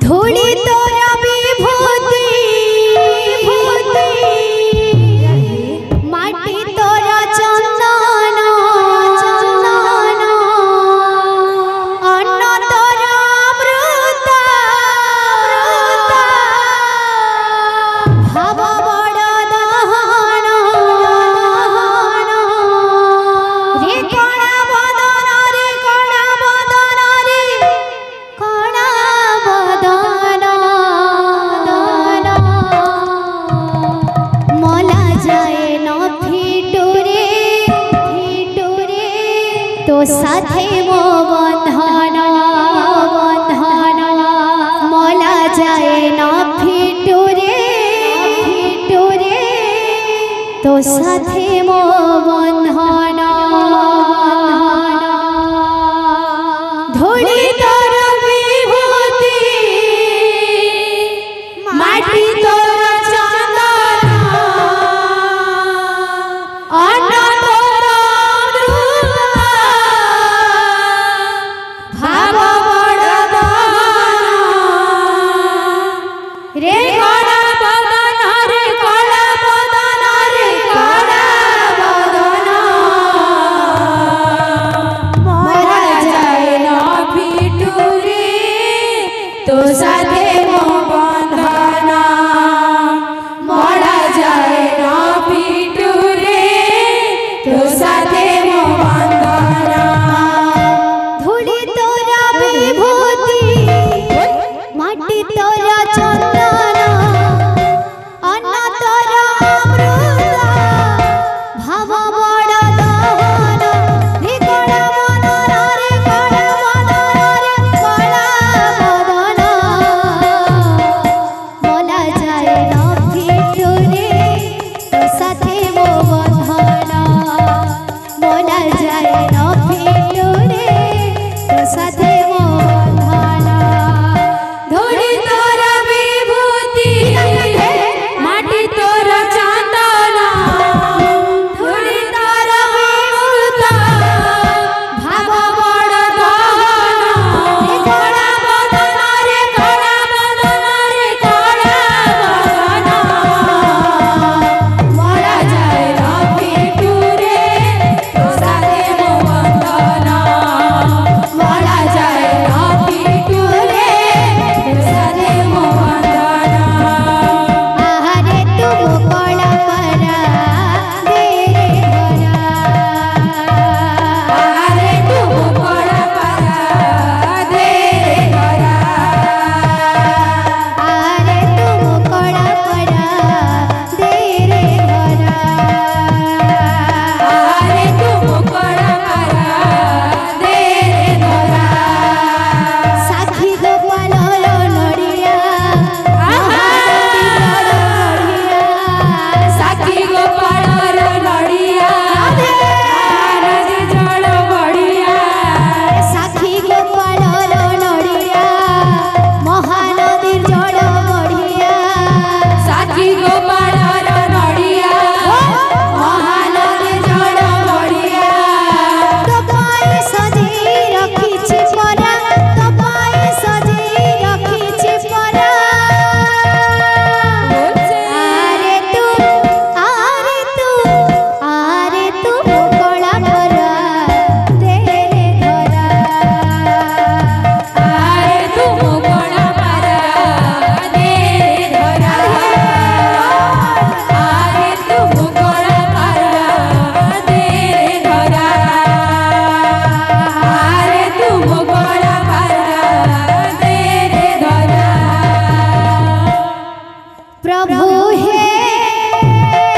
ধূলি তোরা বিভূতি মাটি তোরা চন্দন অন্ন তোরা অমৃত ভাব বড় দহন রে কণা বদন রে কণা বদন রে কণা বদন মলা যায় ন ফিটুরে তো সাথে মো বন্ধন মলা যায় ন ফিটুরে তো সাথে মো বন্ধন ধূলি তোর বিভূতি মাটি তোর চন্দন অন্ন তোর অমৃত ভাব বড় দহন রে কণা বদন রে কণা বদন রে কণা বদন মরা যায় না ফিটুরে তো সাথে মো বন্ধন মরা যায় না ফিটুরে তো সাথে মো বন্ধন ধূলি তোরা বিভূতি মাটি তোরা চন্দন অন্ন তোরা অমৃত ভাব বড় দহন রে কণা বদন রে কণা বদন রে কণা বদন মলা যায় না ফিটুরে তো সাথে মো বন্ধন মলা যায় না ফিটুরে তো সাথে মো বন্ধন ধূলি তোরা বিভূতি মাটি তোরা চন্দন ধূলি তোরা অমৃত ভাব বড় দহন রে কণা বদন রে কণা বদন রে কণা বদন মরা যায় না ফিটুরে তো সাথে মো বন্ধন মরা যায় না ফিটুরে তো সাথে মো বন্ধন আহারে তুম কলা পরা দে রে ধরা আহারে তুম কলা পরা দে রে ধরা আহারে তুম কলা পরা দে রে ধরা আহারে তুম কলা পরা দে রে ধরা সাক্ষী গোপালর নড়িয়া সাক্ষী গোপালর নড়িয়া নদী জল বড়িয়া সাক্ষী গোপালর নড়িয়া মহানদীর জল বড়িয়া সাক্ষী গোপালর নড়িয়া মহানদীর জল বড়িয়া তো পায়ে সজেই রখিছি পরা তো পায়ে সজেই রখিছি পরা আরে তু কলা পরা দে রে ধরা আরে তু কলা পরা দে রে ধরা আরে তু কলা পরা দে রে ধরা আরে তু কলা পরা দে রে ধরা প্রভু